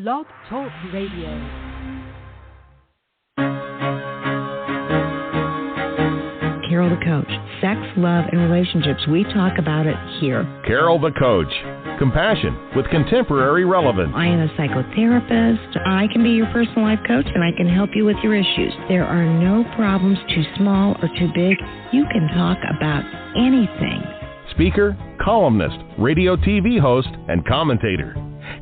Blog Talk Radio. Carol the Coach. Sex, love, and relationships. We talk about it here. Carol the Coach. Compassion with contemporary relevance. I am a psychotherapist. I can be your personal life coach, and I can help you with your issues. There are no problems too small or too big. You can talk about anything. Speaker, columnist, radio TV host, and commentator.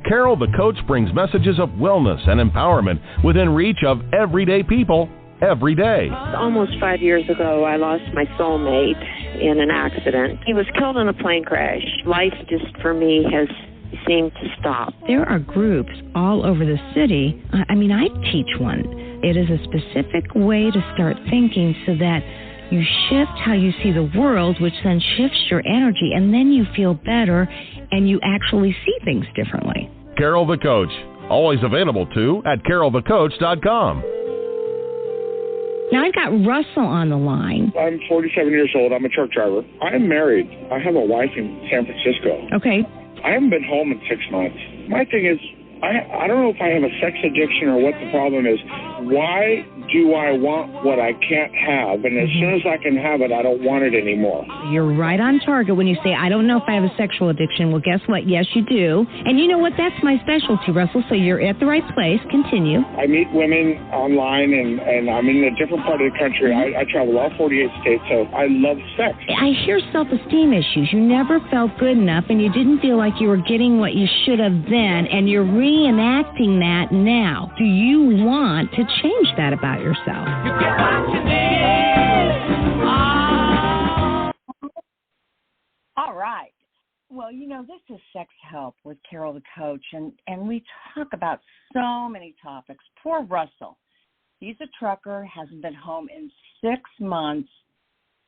Carol the Coach brings messages of wellness and empowerment within reach of everyday people every day. Almost 5 years ago, I lost my soulmate in an accident. He was killed in a plane crash. Life just, for me, has seemed to stop. There are groups all over the city. I teach one. It is a specific way to start thinking so that you shift how you see the world, which then shifts your energy, and then you feel better and you actually see things differently. Carol the Coach. Always available, too, at carolthecoach.com. Now I've got Russell on the line. I'm 47 years old. I'm a truck driver. I am married. I have a wife in San Francisco. Okay. I haven't been home in 6 months. My thing is, I don't know if I have a sex addiction or what the problem is. Why do I want what I can't have? And as soon as I can have it, I don't want it anymore. You're right on target when you say, I don't know if I have a sexual addiction. Well, guess what? Yes, you do. And you know what? That's my specialty, Russell. So you're at the right place. Continue. I meet women online, and I'm in a different part of the country. I travel all 48 states, so I love sex. I hear self-esteem issues. You never felt good enough, and you didn't feel like you were getting what you should have then, and you're reenacting that now. Do you want to change that about yourself? You get what you need. All right. Well, this is Sex Help with Carol the Coach, and we talk about so many topics. Poor Russell. He's a trucker, hasn't been home in 6 months,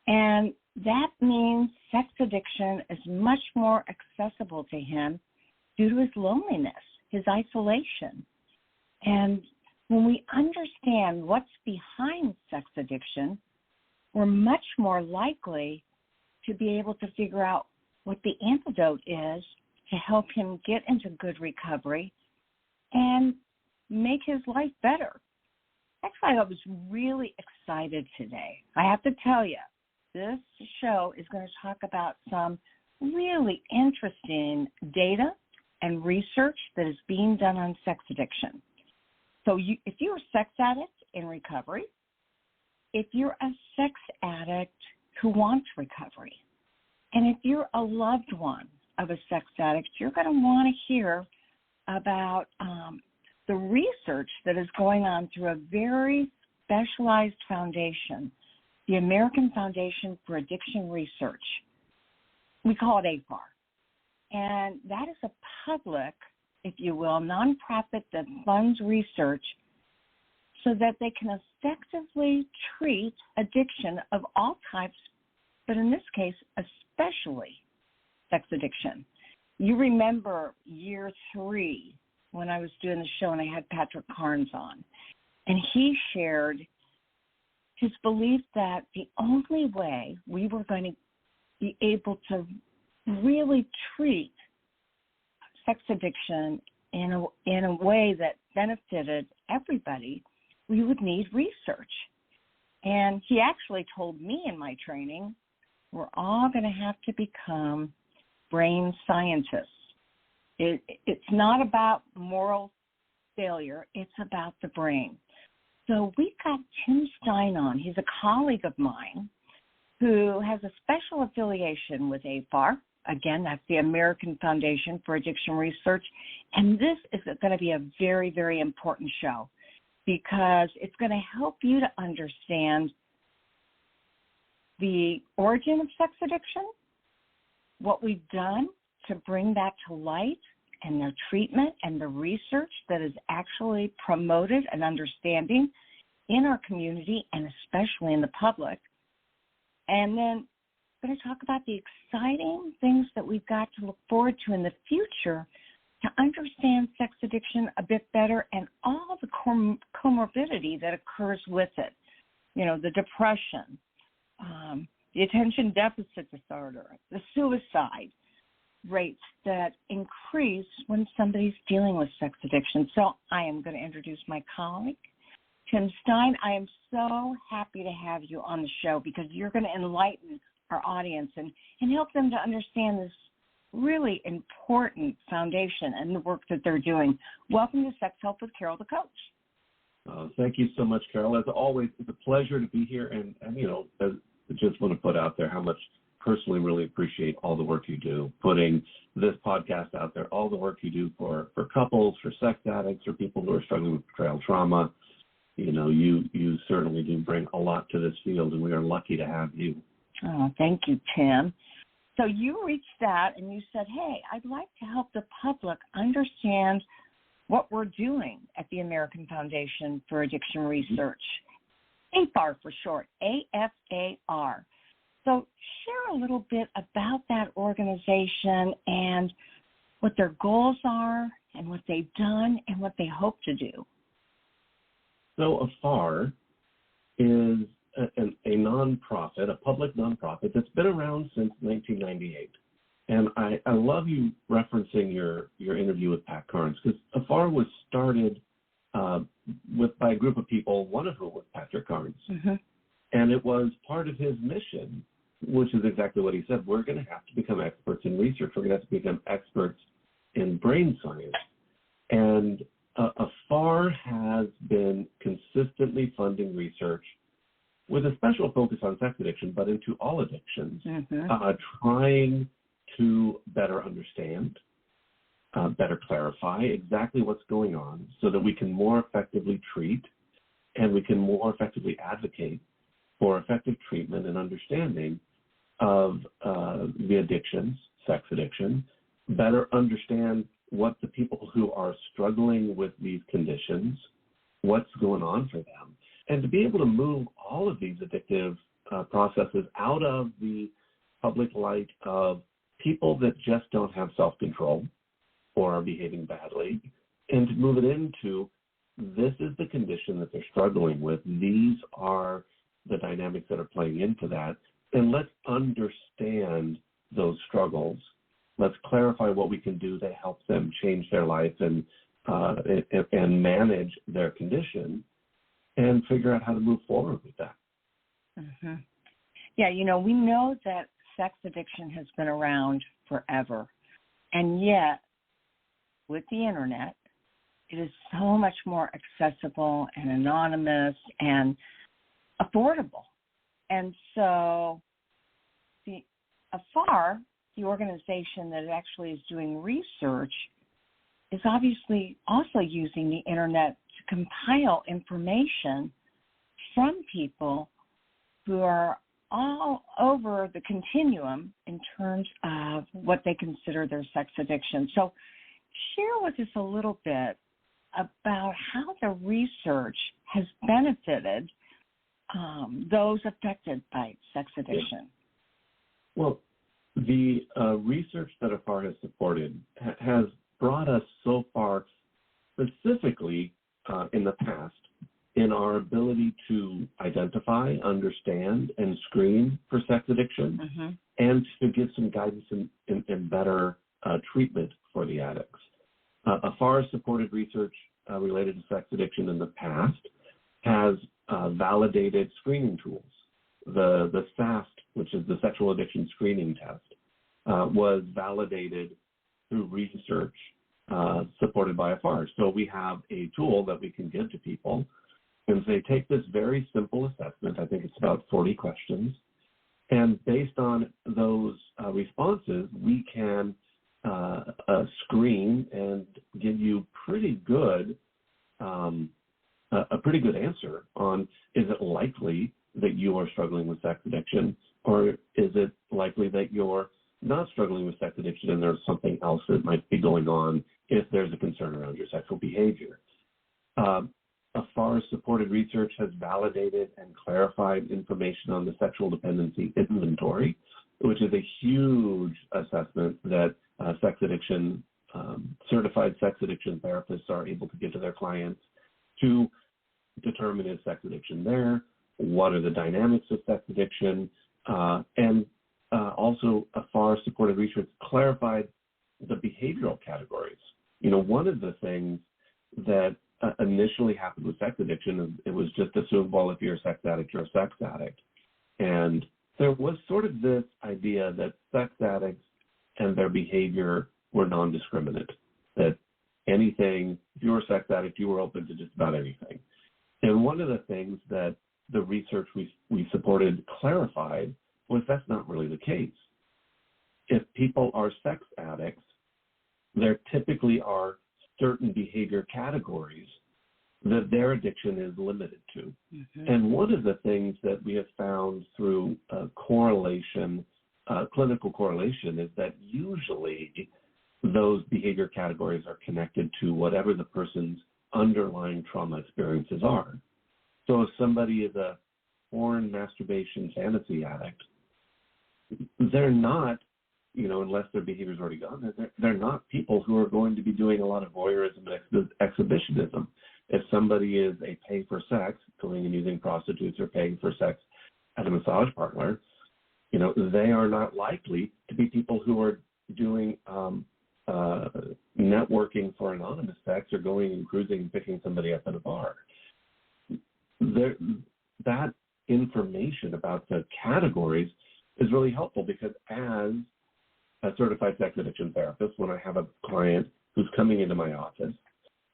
and that means sex addiction is much more accessible to him due to his loneliness, his isolation. And when we understand what's behind sex addiction, we're much more likely to be able to figure out what the antidote is to help him get into good recovery and make his life better. That's why I was really excited today. I have to tell you, this show is going to talk about some really interesting data and research that is being done on sex addiction. So if you're a sex addict in recovery, if you're a sex addict who wants recovery, and if you're a loved one of a sex addict, you're going to want to hear about the research that is going on through a very specialized foundation, the American Foundation for Addiction Research. We call it AFAR. And that is a public, if you will, nonprofit that funds research so that they can effectively treat addiction of all types, but in this case, especially sex addiction. You remember year 3 when I was doing the show and I had Patrick Carnes on, and he shared his belief that the only way we were going to be able to really treat sex addiction in a way that benefited everybody, we would need research. And he actually told me in my training, we're all going to have to become brain scientists. It's not about moral failure. It's about the brain. So we got Tim Stein on. He's a colleague of mine who has a special affiliation with AFAR. Again, that's the American Foundation for Addiction Research. And this is going to be a very, very important show because it's going to help you to understand the origin of sex addiction, what we've done to bring that to light, and the treatment and the research that is actually promoted and understanding in our community and especially in the public. And then I'm going to talk about the exciting things that we've got to look forward to in the future to understand sex addiction a bit better and all the comorbidity that occurs with it. The depression, the attention deficit disorder, the suicide, rates that increase when somebody's dealing with sex addiction. So I am going to introduce my colleague, Tim Stein. I am so happy to have you on the show because you're going to enlighten our audience and help them to understand this really important foundation and the work that they're doing. Welcome to Sex Help with Carol the Coach. Thank you so much, Carol. As always, it's a pleasure to be here. And I just want to put out there how much personally really appreciate all the work you do, putting this podcast out there, all the work you do for couples, for sex addicts, for people who are struggling with betrayal trauma. You certainly do bring a lot to this field, and we are lucky to have you. Oh, thank you, Tim. So you reached out and you said, hey, I'd like to help the public understand what we're doing at the American Foundation for Addiction Research, AFAR for short, AFAR. So share a little bit about that organization and what their goals are and what they've done and what they hope to do. So AFAR is a nonprofit, a public nonprofit that's been around since 1998. And I love you referencing your interview with Pat Carnes, because AFAR was started by a group of people, one of whom was Patrick Carnes. Mm-hmm. And it was part of his mission, which is exactly what he said. We're going to have to become experts in research. We're going to have to become experts in brain science. And AFAR has been consistently funding research with a special focus on sex addiction, but into all addictions, trying to better understand, better clarify exactly what's going on so that we can more effectively treat and we can more effectively advocate for effective treatment and understanding of the addictions, sex addiction, better understand what the people who are struggling with these conditions, what's going on for them, and to be able to move all of these addictive processes out of the public light of people that just don't have self-control or are behaving badly, and to move it into this is the condition that they're struggling with. These are the dynamics that are playing into that. And let's understand those struggles. Let's clarify what we can do to help them change their life and manage their condition and figure out how to move forward with that. Mm-hmm. Yeah, we know that sex addiction has been around forever. And yet, with the internet, it is so much more accessible and anonymous and affordable. And so the AFAR, the organization that actually is doing research, is obviously also using the internet to compile information from people who are all over the continuum in terms of what they consider their sex addiction. So share with us a little bit about how the research has benefited those affected by sex addiction. Well, the research that AFAR has supported has brought us so far, specifically in the past, in our ability to identify, understand, and screen for sex addiction, and to give some guidance and better treatment for the addicts. AFAR supported research related to sex addiction in the past has validated screening tools. The SAST, which is the Sexual Addiction Screening Test, was validated through research supported by AFAR. So we have a tool that we can give to people and say, take this very simple assessment, I think it's about 40 questions, and based on those responses, we can screen and give you a pretty good answer on, is it likely that you are struggling with sex addiction, or is it likely that you're not struggling with sex addiction and there's something else that might be going on if there's a concern around your sexual behavior. AFAR-supported research has validated and clarified information on the sexual dependency inventory, which is a huge assessment that certified sex addiction therapists are able to give to their clients to determine is sex addiction there, what are the dynamics of sex addiction, and also AFAR-supported research clarified the behavioral categories. One of the things that initially happened with sex addiction is it was just assumed, well, if you're a sex addict, you're a sex addict. And there was sort of this idea that sex addicts and their behavior were non-discriminate, that anything, if you were a sex addict, you were open to just about anything. And one of the things that the research we supported clarified was that's not really the case. If people are sex addicts, there typically are certain behavior categories that their addiction is limited to. Mm-hmm. And one of the things that we have found through clinical correlation, is that usually those behavior categories are connected to whatever the person's underlying trauma experiences are. So if somebody is a porn, masturbation, fantasy addict, they're not, unless their behavior is already gone, they're not people who are going to be doing a lot of voyeurism and exhibitionism. If somebody is a pay for sex, going and using prostitutes or paying for sex at a massage parlor, they are not likely to be people who are doing networking for anonymous sex or going and cruising and picking somebody up at a bar. That information about the categories is really helpful, because as a certified sex addiction therapist, when I have a client who's coming into my office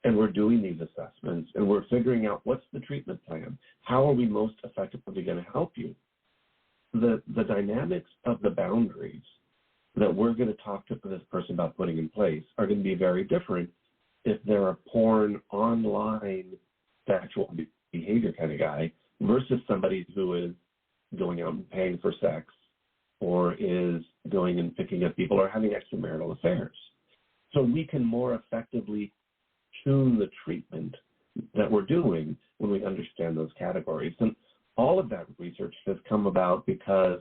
and we're doing these assessments and we're figuring out what's the treatment plan, how are we most effectively going to help you, the dynamics of the boundaries that we're going to talk to this person about putting in place are going to be very different if they're a porn online sexual behavior kind of guy versus somebody who is going out and paying for sex or is going and picking up people or having extramarital affairs. So we can more effectively tune the treatment that we're doing when we understand those categories. And all of that research has come about because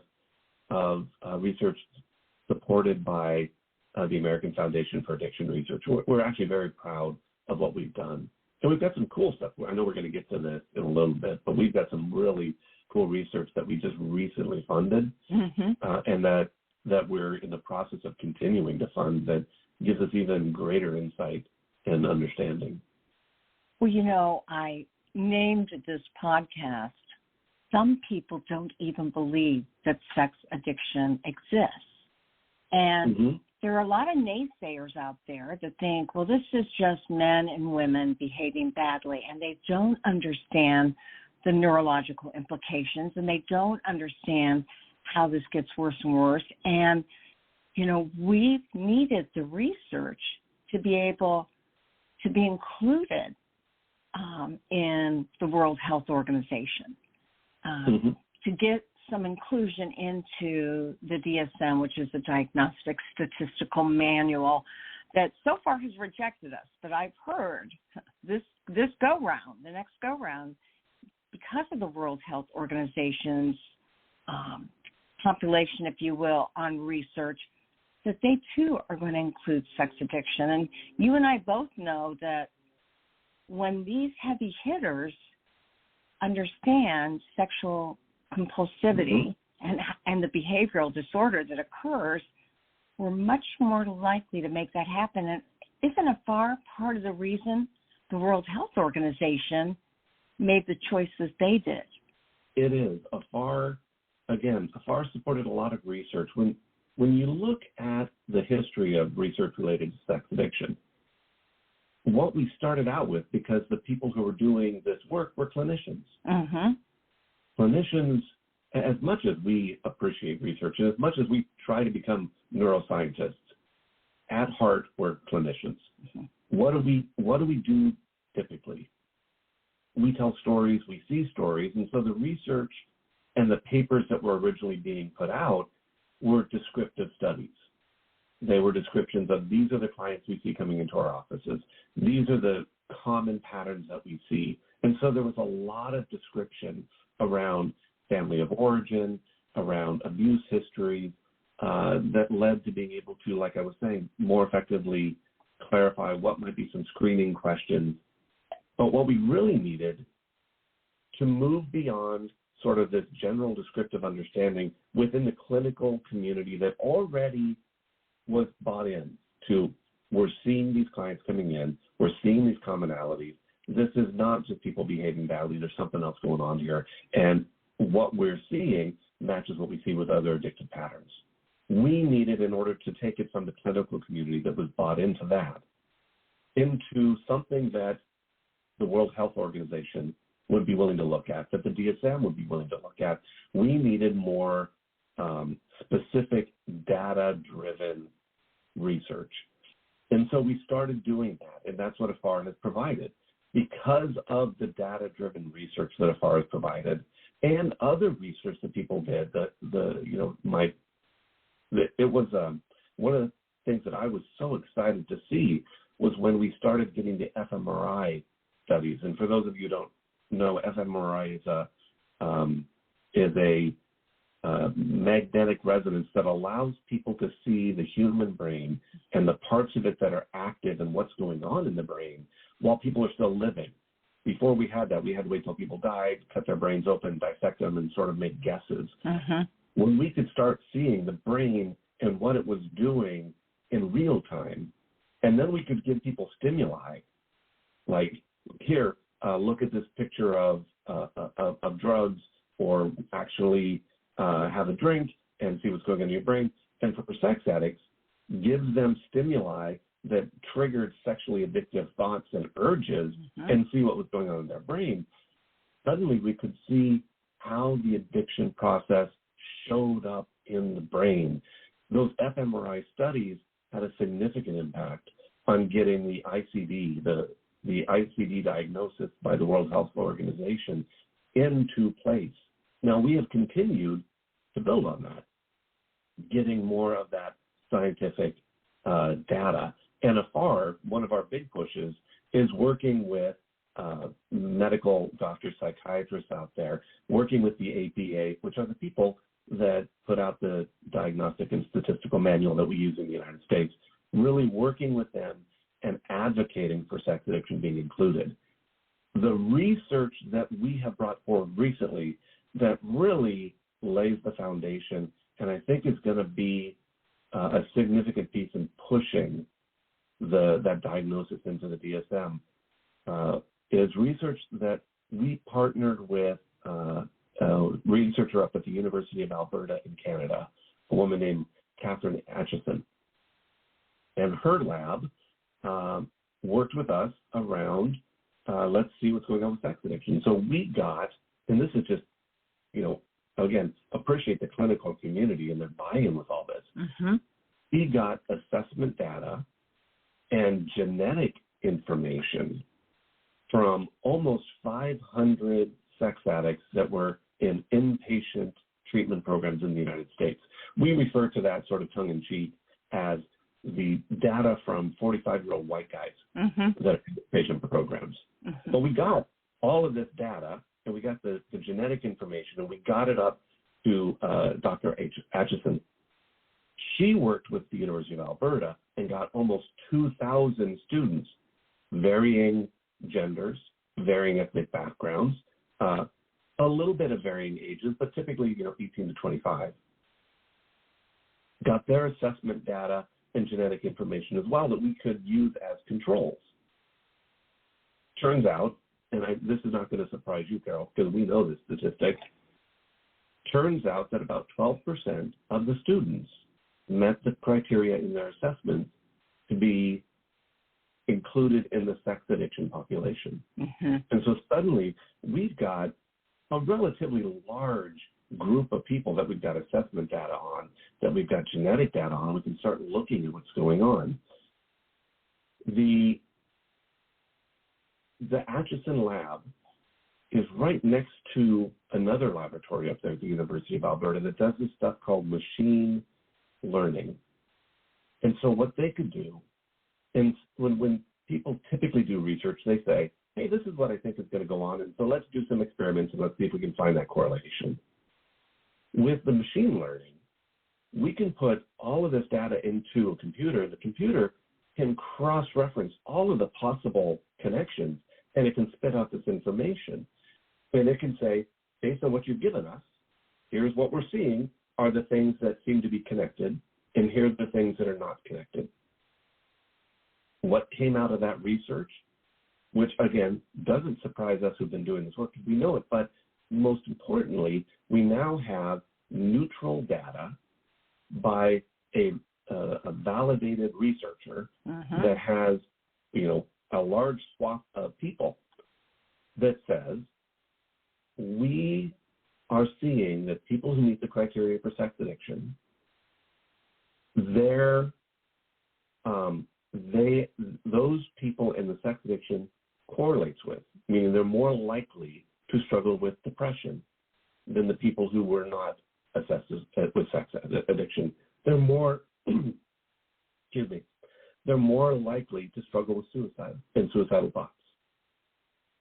of research supported by the American Foundation for Addiction Research. We're actually very proud of what we've done. And we've got some cool stuff. I know we're going to get to this in a little bit, but we've got some really cool research that we just recently funded, and that we're in the process of continuing to fund, that gives us even greater insight and understanding. Well, I named this podcast, Some People Don't Even Believe That Sex Addiction Exists. And there are a lot of naysayers out there that think, well, this is just men and women behaving badly, and they don't understand the neurological implications, and they don't understand how this gets worse and worse. And, we've needed the research to be able to be included in the World Health Organization, to get some inclusion into the DSM, which is the Diagnostic Statistical Manual, that so far has rejected us. But I've heard this go-round, the next go-round, because of the World Health Organization's population, if you will, on research, that they too are going to include sex addiction. And you and I both know that when these heavy hitters understand sexual compulsivity and the behavioral disorder that occurs, we're much more likely to make that happen. And isn't AFAR part of the reason the World Health Organization made the choices they did? It is. AFAR supported a lot of research. When you look at the history of research related to sex addiction, what we started out with, because the people who were doing this work were clinicians. Clinicians, as much as we appreciate research and as much as we try to become neuroscientists, at heart we're clinicians. What do we do typically? We tell stories, we see stories, and so the research and the papers that were originally being put out were descriptive studies. They were descriptions of, these are the clients we see coming into our offices. These are the common patterns that we see. And so there was a lot of description around family of origin, around abuse history, that led to being able to, like I was saying, more effectively clarify what might be some screening questions. But what we really needed to move beyond sort of this general descriptive understanding within the clinical community that already was bought in to we're seeing these clients coming in, we're seeing these commonalities. This is not just people behaving badly. There's something else going on here. And what we're seeing matches what we see with other addictive patterns. We needed, in order to take it from the clinical community that was bought into that, into something that the World Health Organization would be willing to look at, that the DSM would be willing to look at. We needed more specific data-driven research. And so we started doing that, and that's what AFAR has provided. Because of the data-driven research that AFAR has provided, and other research that people did, it was one of the things that I was so excited to see was when we started getting the fMRI studies. And for those of you who don't know, fMRI is a magnetic resonance that allows people to see the human brain and the parts of it that are active and what's going on in the brain while people are still living. Before we had that, we had to wait till people died, cut their brains open, dissect them, and sort of make guesses. When we could start seeing the brain and what it was doing in real time, and then we could give people stimuli, like, here, look at this picture of drugs, or actually have a drink and see what's going on in your brain. And for sex addicts, gives them stimuli that triggered sexually addictive thoughts and urges and see what was going on in their brain. Suddenly we could see how the addiction process showed up in the brain. Those fMRI studies had a significant impact on getting the ICD, the ICD diagnosis by the World Health Organization, into place. Now, we have continued to build on that, getting more of that scientific data. And AFAR, one of our big pushes, is working with medical doctors, psychiatrists out there, working with the APA, which are the people that put out the diagnostic and statistical manual that we use in the United States, really working with them and advocating for sex addiction being included. The research that we have brought forward recently that really lays the foundation, and I think is going to be a significant piece in pushing that diagnosis into the DSM, is research that we partnered with a researcher up at the University of Alberta in Canada, a woman named Catherine Atchison. And her lab worked with us around, let's see what's going on with sex addiction. So we got, and this is just, again, appreciate the clinical community and their buy-in with all this. We got assessment data and genetic information from almost 500 sex addicts that were in inpatient treatment programs in the United States. We refer to that sort of tongue-in-cheek as the data from 45-year-old white guys that are in patient programs. But we got all of this data, and we got the genetic information, and we got it up to Dr. Atchison. She worked with the University of Alberta and got almost 2,000 students, varying genders, varying ethnic backgrounds, a little bit of varying ages, but typically, 18 to 25. Got their assessment data and genetic information as well that we could use as controls. Turns out, and this is not going to surprise you, Carol, because we know this statistic, turns out that about 12% of the students met the criteria in their assessment to be included in the sex addiction population. And so suddenly we've got a relatively large group of people that we've got assessment data on, that we've got genetic data on. We can start looking at what's going on. The Atchison lab is right next to another laboratory up there at the University of Alberta that does this stuff called machine learning. And so what they could do, and when people typically do research, they say, hey, this is what I think is going to go on, and so let's do some experiments and let's see if we can find that correlation. With the machine learning, we can put all of this data into a computer. The computer can cross-reference all of the possible connections, and it can spit out this information. And it can say, based on what you've given us, here's what we're seeing are the things that seem to be connected, and here's the things that are not connected. what came out of that research, which, again, doesn't surprise us who've been doing this work because we know it, but most importantly, we now have neutral data by a validated researcher that has, a large swath of people that says we are seeing that people who meet the criteria for sex addiction, those people in the sex addiction correlates with, meaning they're more likely to struggle with depression than the people who were not assessed with sex addiction. They're more, they're more likely to struggle with suicide and suicidal thoughts.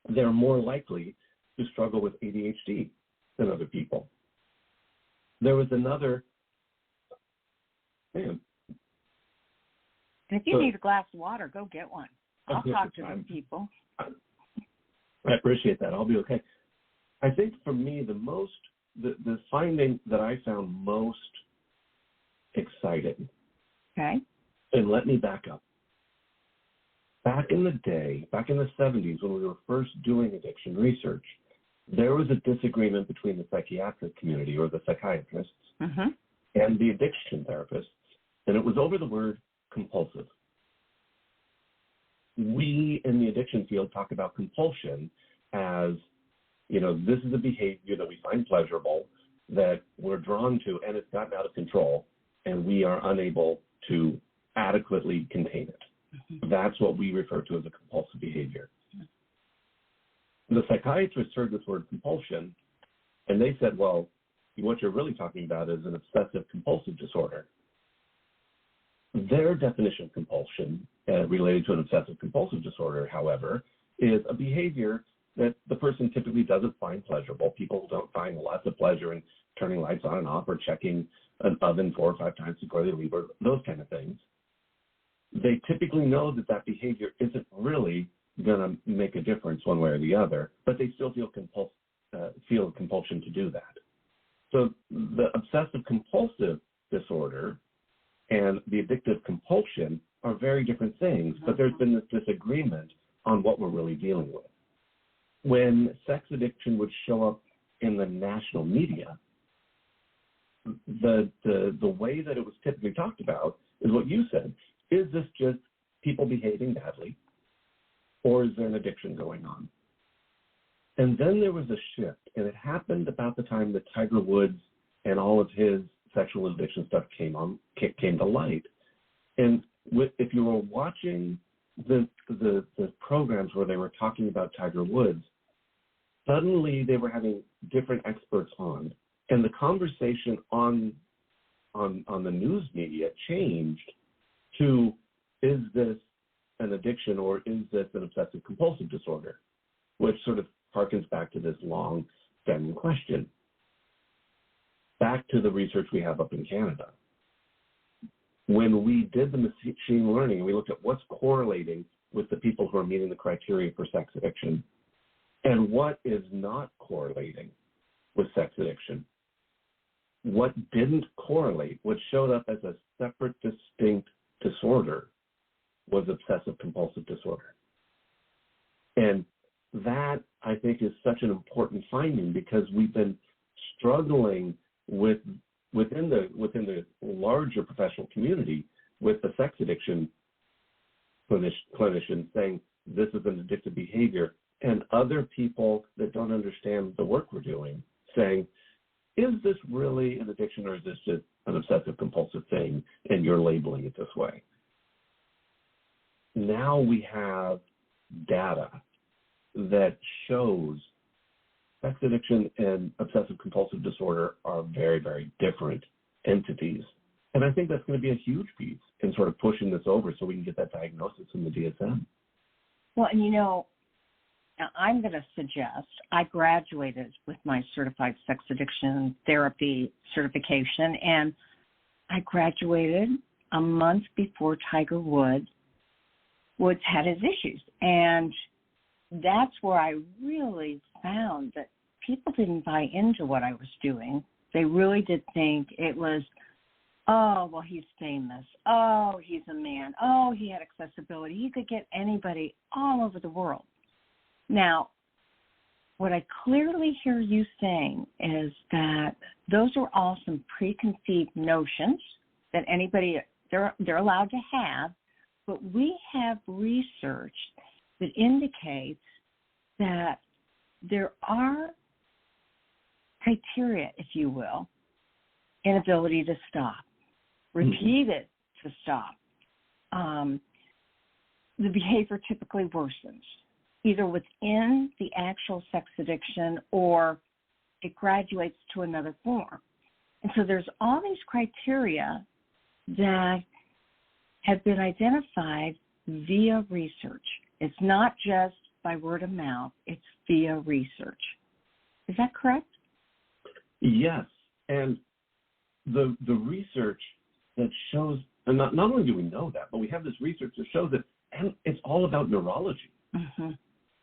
They're more likely to struggle with ADHD than other people. There was another, and if you need a glass of water, go get one. I'll talk to these people. I appreciate that. I'll be okay. I think for me, the finding that I found most exciting. Okay. And let me back up. Back in the day, back in the 70s, when we were first doing addiction research, there was a disagreement between the psychiatric community or the psychiatrists and the addiction therapists, and it was over the word compulsive. We in the addiction field talk about compulsion as, this is a behavior that we find pleasurable, that we're drawn to, and it's gotten out of control, and we are unable to adequately contain it. That's what we refer to as a compulsive behavior. The psychiatrists heard this word compulsion, and they said, well, what you're really talking about is an obsessive compulsive disorder. Their definition of compulsion related to an obsessive compulsive disorder, however, is a behavior that the person typically doesn't find pleasurable. People don't find lots of pleasure in turning lights on and off or checking an oven 4 or 5 times before they leave, or those kind of things. They typically know that that behavior isn't really going to make a difference one way or the other, but they still feel compulsion to do that. So the obsessive compulsive disorder and the addictive compulsion are very different things, but there's been this disagreement on what we're really dealing with. When sex addiction would show up in the national media, the way that it was typically talked about is what you said. Is this just people behaving badly, or is there an addiction going on? And then there was a shift, and it happened about the time that Tiger Woods and all of his sexual addiction stuff came to light. And if you were watching the programs where they were talking about Tiger Woods, suddenly they were having different experts on, and the conversation on the news media changed to, is this an addiction or is this an obsessive compulsive disorder, which sort of harkens back to this long-standing question. Back to the research we have up in Canada. When we did the machine learning, we looked at what's correlating with the people who are meeting the criteria for sex addiction and what is not correlating with sex addiction. What didn't correlate, what showed up as a separate, distinct disorder, was obsessive compulsive disorder. And that, I think, is such an important finding because we've been struggling within the larger professional community with the sex addiction clinicians saying this is an addictive behavior, and other people that don't understand the work we're doing saying, is this really an addiction or is this just an obsessive compulsive thing and you're labeling it this way? Now we have data that shows sex addiction and obsessive compulsive disorder are very, very different entities. And I think that's going to be a huge piece in sort of pushing this over so we can get that diagnosis in the DSM. Well, and I'm going to suggest I graduated with my certified sex addiction therapy certification, and I graduated a month before Tiger Woods had his issues. And that's where I really found that people didn't buy into what I was doing. They really did think it was Oh, well, he's famous. Oh, he's a man. Oh, he had accessibility. He could get anybody all over the world. Now, what I clearly hear you saying is that those are all some preconceived notions that anybody, they're allowed to have, but we have research that indicates that there are criteria, if you will, inability to stop, repeated to stop. The behavior typically worsens, either within the actual sex addiction or it graduates to another form. And so there's all these criteria that have been identified via research. It's not just by word of mouth, it's via research. Is that correct? Yes, and the research that shows, and not only do we know that, but we have this research that shows that, and it's all about neurology. Mm-hmm.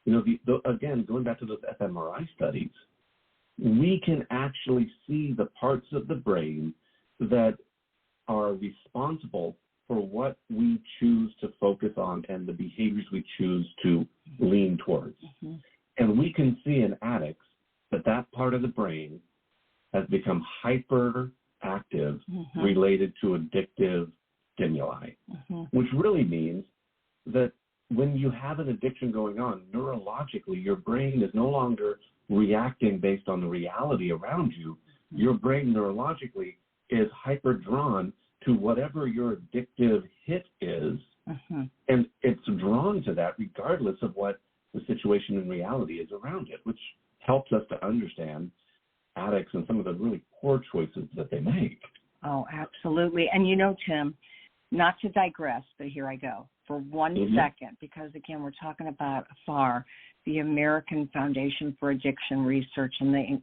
You know, again, going back to those fMRI studies, we can actually see the parts of the brain that are responsible for what we choose to focus on and the behaviors we choose to lean towards. Mm-hmm. And we can see in addicts that part of the brain has become hyperactive mm-hmm. related to addictive stimuli, mm-hmm. which really means that when you have an addiction going on, neurologically, your brain is no longer reacting based on the reality around you. Mm-hmm. Your brain neurologically is hyper-drawn to whatever your addictive hit is, mm-hmm. and it's drawn to that regardless of what the situation in reality is around it, which helps us to understand addicts and some of the really poor choices that they make. Oh, absolutely. And you know, Tim, not to digress, but here I go for one mm-hmm. second, because again, we're talking about AFAR, the American Foundation for Addiction Research, and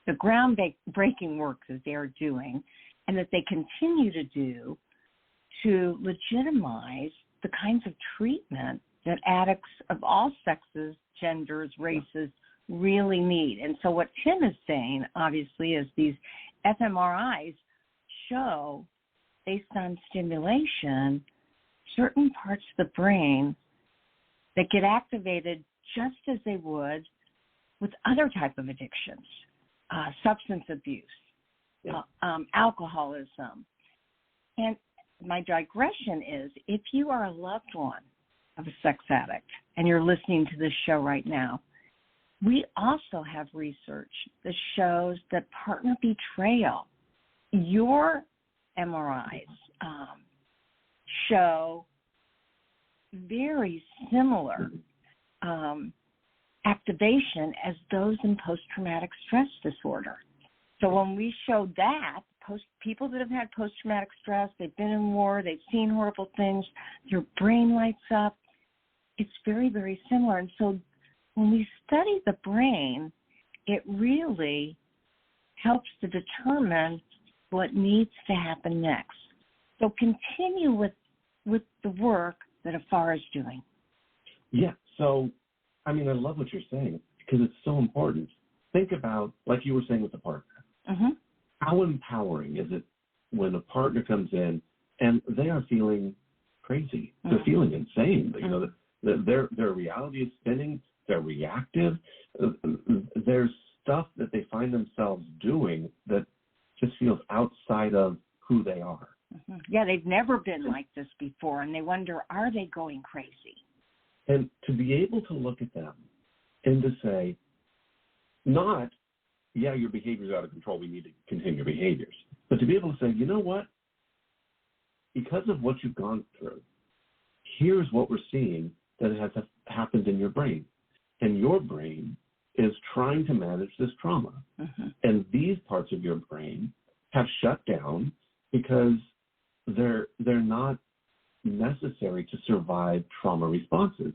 the groundbreaking work that they're doing and that they continue to do to legitimize the kinds of treatment that addicts of all sexes, genders, races really need. And so what Tim is saying, obviously, is these fMRIs show, based on stimulation, certain parts of the brain that get activated just as they would with other type of addictions, substance abuse, alcoholism. And my digression is, if you are a loved one of a sex addict and you're listening to this show right now, we also have research that shows that partner betrayal, your MRIs show very similar activation as those in post-traumatic stress disorder. So when we showed that, people that have had post-traumatic stress, they've been in war, they've seen horrible things, their brain lights up, it's very, very similar. And so when we study the brain, it really helps to determine what needs to happen next. So continue with the work that AFAR is doing. Yeah, so, I mean, I love what you're saying because it's so important. Think about, like you were saying with the partner, mm-hmm. how empowering is it when a partner comes in and they are feeling crazy, mm-hmm. they're feeling insane, you know, mm-hmm. their reality is spinning, they're reactive, there's stuff that they find themselves doing that just feels outside of who they are. Mm-hmm. Yeah, they've never been like this before, and they wonder, are they going crazy? And to be able to look at them and to say, not, yeah, your behavior's out of control, we need to continue your behaviors, but to be able to say, you know what, because of what you've gone through, here's what we're seeing that has happened in your brain. And your brain is trying to manage this trauma. Mm-hmm. And these parts of your brain have shut down because they're not necessary to survive trauma responses.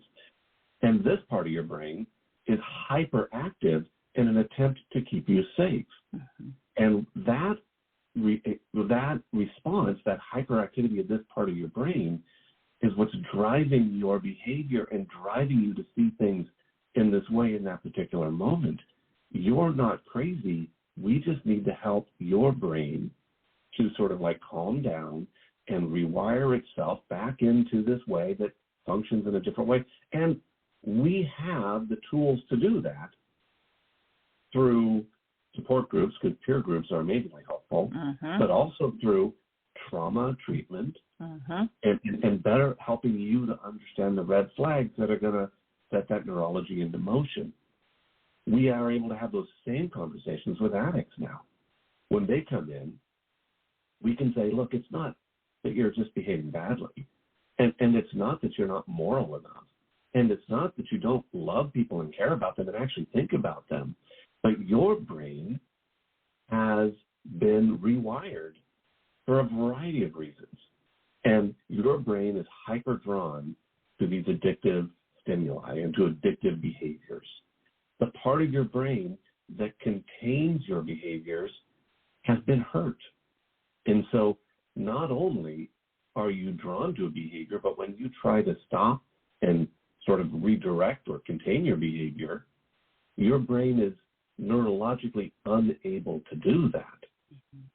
And this part of your brain is hyperactive in an attempt to keep you safe. Mm-hmm. And that response, that hyperactivity of this part of your brain, is what's driving your behavior and driving you to see things in this way in that particular moment. You're not crazy. We just need to help your brain to sort of like calm down and rewire itself back into this way that functions in a different way. And we have the tools to do that through support groups, because peer groups are amazingly helpful, but also through trauma treatment and better helping you to understand the red flags that are going to set that neurology into motion. We are able to have those same conversations with addicts now. When they come in, we can say, look, it's not that you're just behaving badly, and it's not that you're not moral enough, and it's not that you don't love people and care about them and actually think about them, but your brain has been rewired for a variety of reasons, and your brain is hyper-drawn to these addictive stimuli and to addictive behaviors. The part of your brain that contains your behaviors has been hurt. And so not only are you drawn to a behavior, but when you try to stop and sort of redirect or contain your behavior, your brain is neurologically unable to do that.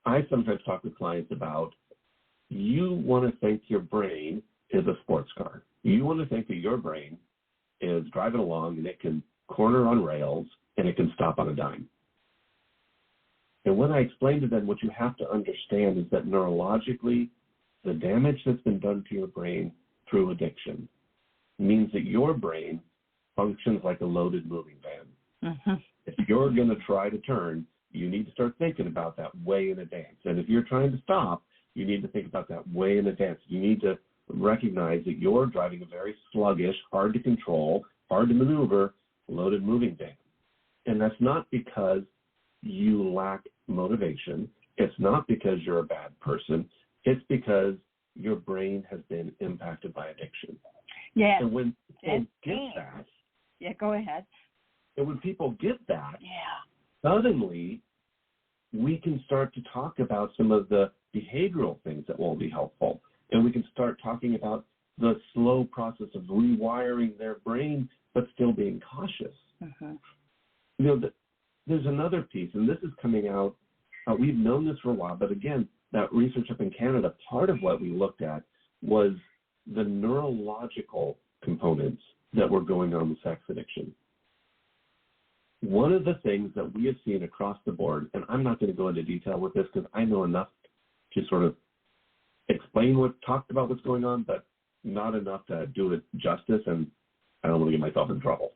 I sometimes talk with clients about, you want to think your brain is a sports car. You want to think that your brain is driving along and it can corner on rails and it can stop on a dime. And when I explain to them, what you have to understand is that neurologically, the damage that's been done to your brain through addiction means that your brain functions like a loaded moving van. If you're going to try to turn, you need to start thinking about that way in advance. And if you're trying to stop, you need to think about that way in advance. You need to recognize that you're driving a very sluggish, hard to control, hard to maneuver, loaded moving van. And that's not because you lack motivation. It's not because you're a bad person. It's because your brain has been impacted by addiction. Yeah. And when people get that. Yeah, go ahead. And when people get that, suddenly we can start to talk about some of the behavioral things that will be helpful. And we can start talking about the slow process of rewiring their brain, but still being cautious. You know, there's another piece, and this is coming out. We've known this for a while, but again, that research up in Canada, part of what we looked at was the neurological components that were going on with sex addiction. One of the things that we have seen across the board, and I'm not going to go into detail with this because I know enough to sort of explain talked about what's going on, but not enough to do it justice, and I don't want to get myself in trouble.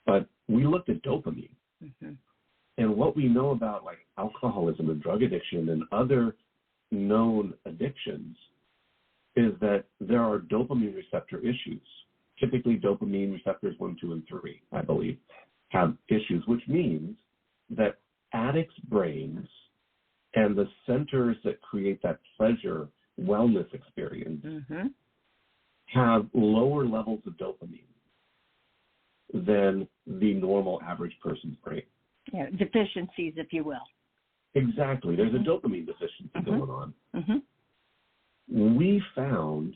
But we looked at dopamine. And what we know about like alcoholism and drug addiction and other known addictions is that there are dopamine receptor issues. Typically dopamine receptors 1, 2, and 3, I believe, have issues, which means that addicts' brains and the centers that create that pleasure wellness experience have lower levels of dopamine than the normal average person's brain. Yeah, deficiencies, if you will. Exactly. There's a dopamine deficiency going on. We found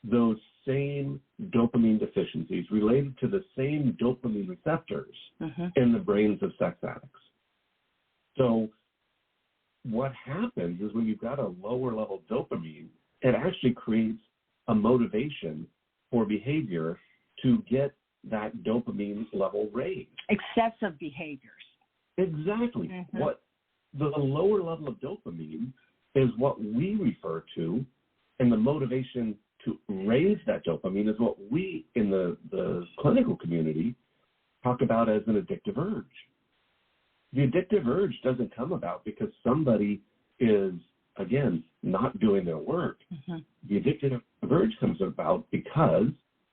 those same dopamine deficiencies related to the same dopamine receptors in the brains of sex addicts. So what happens is when you've got a lower level of dopamine, it actually creates a motivation for behavior to get that dopamine level raised. Excessive behaviors. Exactly. What the lower level of dopamine is what we refer to, and the motivation to raise that dopamine is what we in the clinical community talk about as an addictive urge. The addictive urge doesn't come about because somebody is, again, not doing their work. The addictive urge comes about because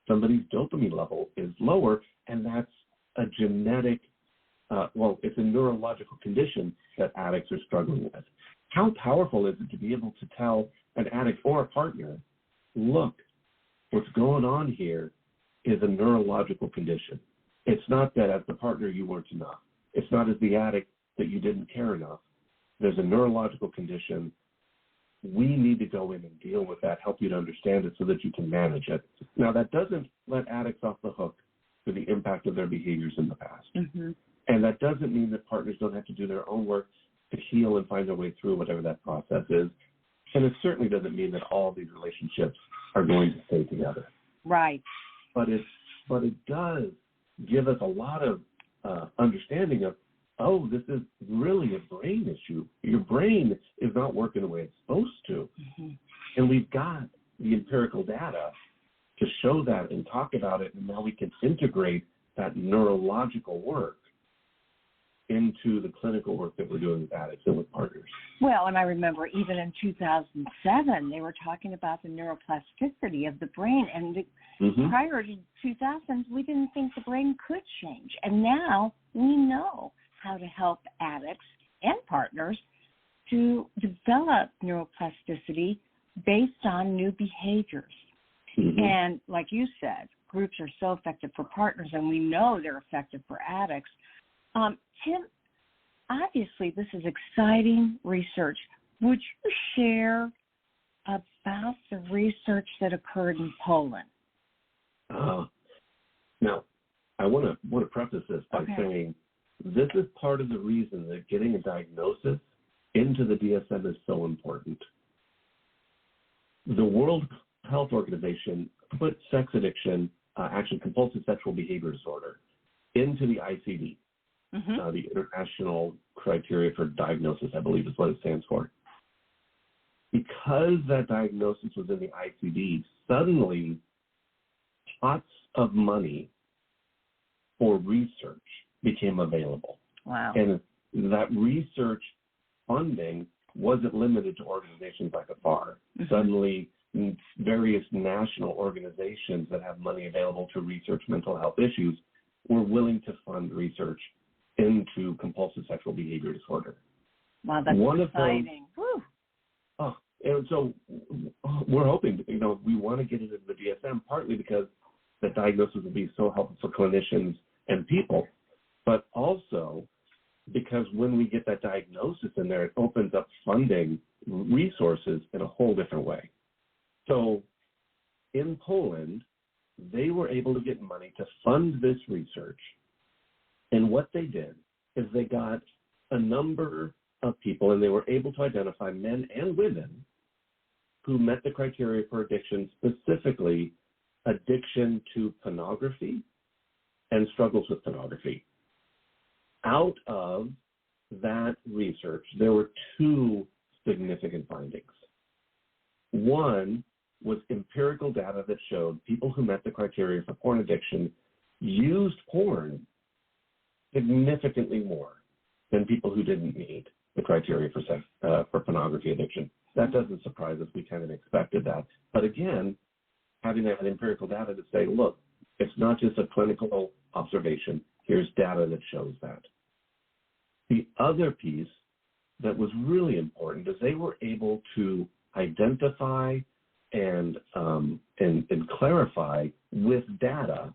somebody's dopamine level is lower, and that's a genetic it's a neurological condition that addicts are struggling with. How powerful is it to be able to tell an addict or a partner, look, what's going on here is a neurological condition. It's not that as the partner you weren't enough. It's not as the addict that you didn't care enough. There's a neurological condition. We need to go in and deal with that, help you to understand it so that you can manage it. Now, that doesn't let addicts off the hook for the impact of their behaviors in the past. And that doesn't mean that partners don't have to do their own work to heal and find their way through whatever that process is. And it certainly doesn't mean that all these relationships are going to stay together. Right. But it does give us a lot of understanding of, oh, this is really a brain issue. Your brain is not working the way it's supposed to. Mm-hmm. And we've got the empirical data to show that and talk about it, and now we can integrate that neurological work into the clinical work that we're doing with addicts and with partners. Well, and I remember even in 2007, they were talking about the neuroplasticity of the brain. And prior to 2000, we didn't think the brain could change. And now we know how to help addicts and partners to develop neuroplasticity based on new behaviors. Mm-hmm. And like you said, groups are so effective for partners, and we know they're effective for addicts. Tim, obviously this is exciting research. Would you share about the research that occurred in Poland? Now, I want to preface this by saying this is part of the reason that getting a diagnosis into the DSM is so important. The World Health Organization put sex addiction, actually compulsive sexual behavior disorder, into the ICD. The International Criteria for Diagnosis, I believe is what it stands for. Because that diagnosis was in the ICD, suddenly pots of money for research became available. Wow. And that research funding wasn't limited to organizations like AFAR. Suddenly, various national organizations that have money available to research mental health issues were willing to fund research into compulsive sexual behavior disorder. Wow, that's exciting. And so we're hoping, we want to get it into the DSM partly because the diagnosis will be so helpful for clinicians and people, but also because when we get that diagnosis in there, it opens up funding resources in a whole different way. So in Poland, they were able to get money to fund this research. And what they did is they got a number of people, and they were able to identify men and women who met the criteria for addiction, specifically addiction to pornography and struggles with pornography. Out of that research, there were two significant findings. One was empirical data that showed people who met the criteria for porn addiction used porn significantly more than people who didn't meet the criteria for pornography addiction. That doesn't surprise us. We kind of expected that. But again, having that empirical data to say, look, it's not just a clinical observation. Here's data that shows that. The other piece that was really important is they were able to identify and clarify with data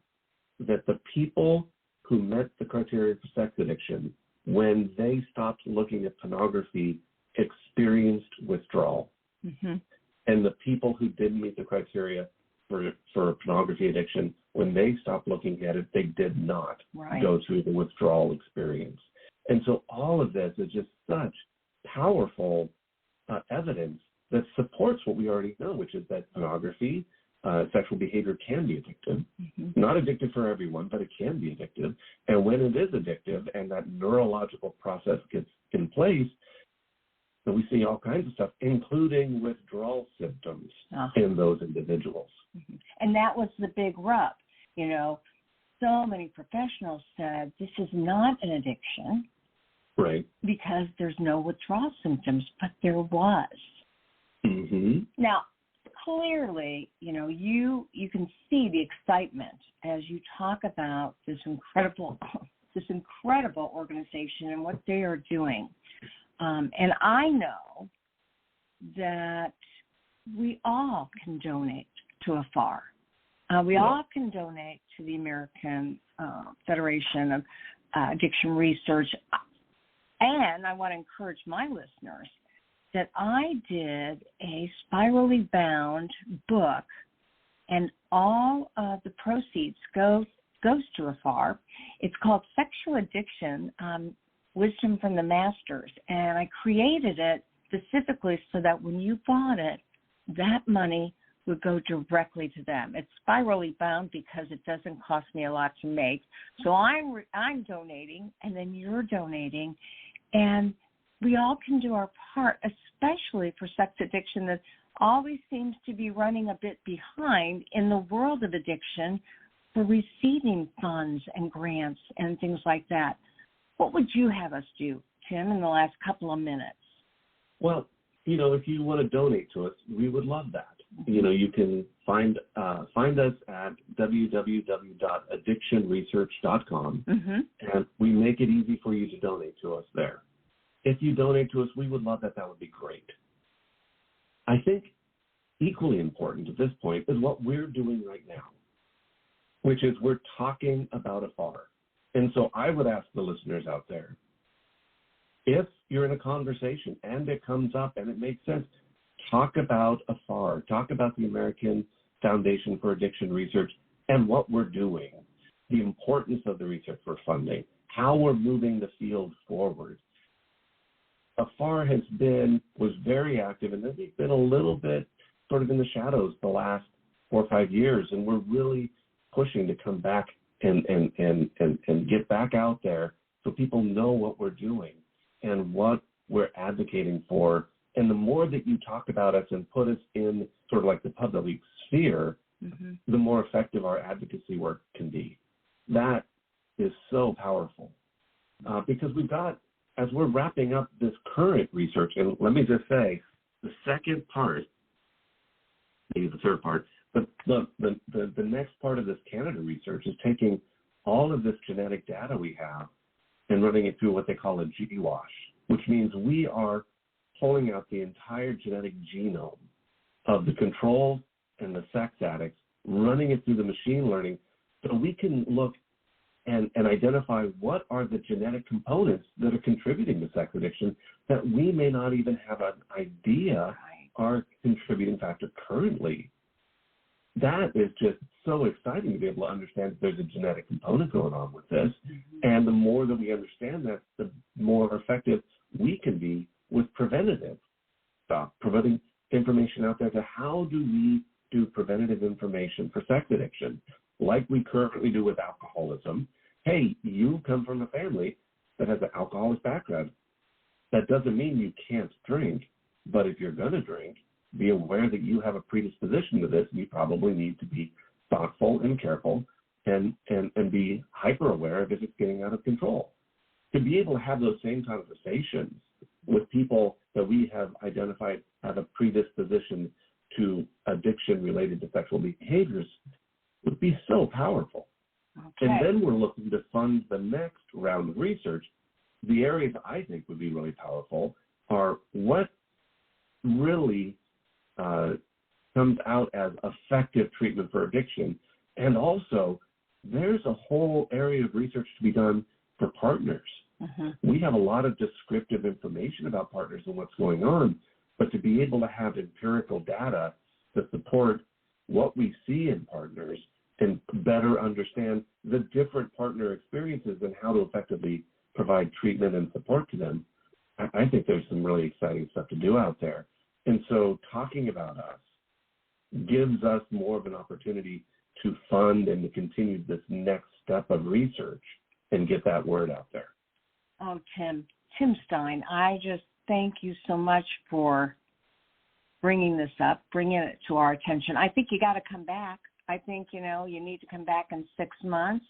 that the people who met the criteria for sex addiction, when they stopped looking at pornography, experienced withdrawal. And the people who didn't meet the criteria for pornography addiction, when they stopped looking at it, they did not go through the withdrawal experience. And so all of this is just such powerful evidence that supports what we already know, which is that pornography, sexual behavior can be addictive. Not addictive for everyone, but it can be addictive. And when it is addictive and that neurological process gets in place, then we see all kinds of stuff, including withdrawal symptoms in those individuals. And that was the big rub. So many professionals said this is not an addiction. Right. Because there's no withdrawal symptoms, but there was. Now, clearly, you can see the excitement as you talk about this incredible organization and what they are doing. And I know that we all can donate to AFAR. We all can donate to the American Federation of Addiction Research. And I want to encourage my listeners that I did a spirally bound book, and all of the proceeds goes to AFAR. It's called Sexual Addiction, Wisdom from the Masters, and I created it specifically so that when you bought it, that money would go directly to them. It's spirally bound because it doesn't cost me a lot to make. So I'm donating, and then you're donating, and we all can do our part, especially for sex addiction that always seems to be running a bit behind in the world of addiction for receiving funds and grants and things like that. What would you have us do, Tim, in the last couple of minutes? Well, if you want to donate to us, we would love that. You can find us at www.addictionresearch.com, and we make it easy for you to donate to us there. If you donate to us, we would love that. That would be great. I think equally important at this point is what we're doing right now, which is we're talking about AFAR. And so I would ask the listeners out there, if you're in a conversation and it comes up and it makes sense, talk about AFAR, talk about the American Foundation for Addiction Research and what we're doing, the importance of the research we're funding, how we're moving the field forward. AFAR was very active, and then they've been a little bit sort of in the shadows the last 4 or 5 years, and we're really pushing to come back and get back out there so people know what we're doing and what we're advocating for. And the more that you talk about us and put us in sort of like the public sphere, the more effective our advocacy work can be. That is so powerful because we've got, as we're wrapping up this current research, and let me just say, the second part, maybe the third part, but the next part of this Canada research is taking all of this genetic data we have and running it through what they call a GWAS, which means we are pulling out the entire genetic genome of the control and the sex addicts, running it through the machine learning so we can look and identify what are the genetic components that are contributing to sex addiction that we may not even have an idea are a contributing factor currently. That is just so exciting to be able to understand that there's a genetic component going on with this. And the more that we understand that, the more effective we can be with preventative stuff, providing information out there to how do we do preventative information for sex addiction, like we currently do with alcoholism. Hey, you come from a family that has an alcoholic background. That doesn't mean you can't drink, but if you're going to drink, be aware that you have a predisposition to this, and you probably need to be thoughtful and careful and be hyper aware of if it's getting out of control. To be able to have those same conversations with people that we have identified have a predisposition to addiction related to sexual behaviors would be so powerful. Okay. And then we're looking to fund the next round of research. The areas I think would be really powerful are what really comes out as effective treatment for addiction. And also, there's a whole area of research to be done for partners. We have a lot of descriptive information about partners and what's going on, but to be able to have empirical data to support what we see in partners and better understand the different partner experiences and how to effectively provide treatment and support to them, I think there's some really exciting stuff to do out there. And so talking about us gives us more of an opportunity to fund and to continue this next step of research and get that word out there. Oh, Tim Stein, I just thank you so much for bringing this up, bringing it to our attention. I think you got to come back. I think, you need to come back in 6 months,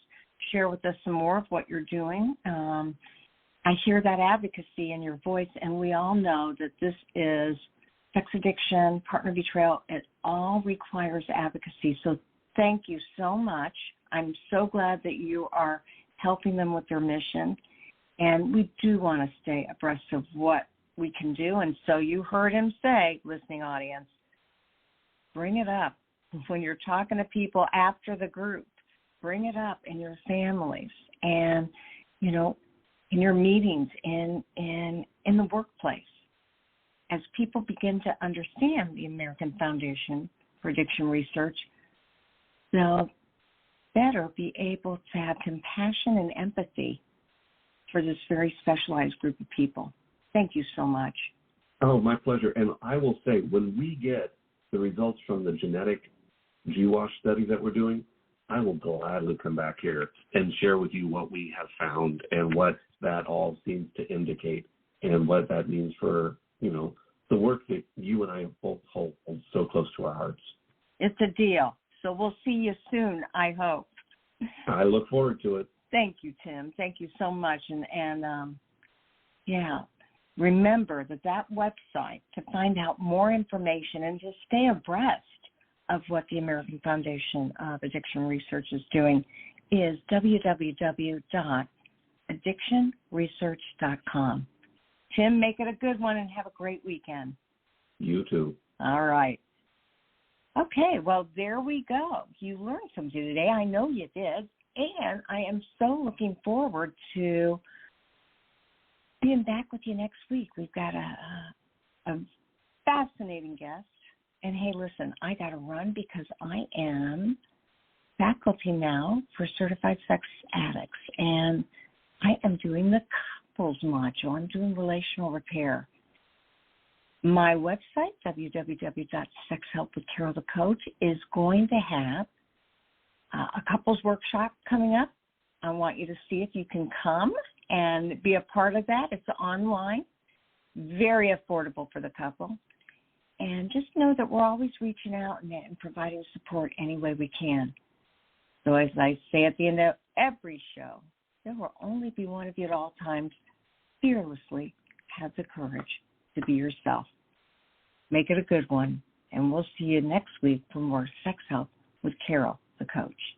share with us some more of what you're doing. I hear that advocacy in your voice, and we all know that this is sex addiction, partner betrayal. It all requires advocacy. So thank you so much. I'm so glad that you are helping them with their mission. And we do want to stay abreast of what we can do. And so you heard him say, listening audience, bring it up. When you're talking to people after the group, bring it up in your families and, in your meetings, in the workplace. As people begin to understand the American Foundation for Addiction Research, they'll better be able to have compassion and empathy for this very specialized group of people. Thank you so much. Oh, my pleasure. And I will say, when we get the results from the genetic GWAS study that we're doing, I will gladly come back here and share with you what we have found and what that all seems to indicate and what that means for, the work that you and I both hold so close to our hearts. It's a deal. So we'll see you soon, I hope. I look forward to it. Thank you, Tim. Thank you so much. And remember that website to find out more information and to stay abreast of what the American Foundation of Addiction Research is doing is www.addictionresearch.com. Tim, make it a good one and have a great weekend. You too. All right. Okay, well, there we go. You learned something today. I know you did. And I am so looking forward to being back with you next week. We've got a fascinating guest. And, hey, listen, I got to run because I am faculty now for certified sex addicts. And I am doing the couples module. I'm doing relational repair. My website, www.sexhelpwithcarolthecoach, is going to have a couples workshop coming up. I want you to see if you can come and be a part of that. It's online, very affordable for the couple. And just know that we're always reaching out and providing support any way we can. So as I say at the end of every show, there will only be one of you at all times. Fearlessly have the courage to be yourself. Make it a good one. And we'll see you next week for more Sex Help with Carol, the coach.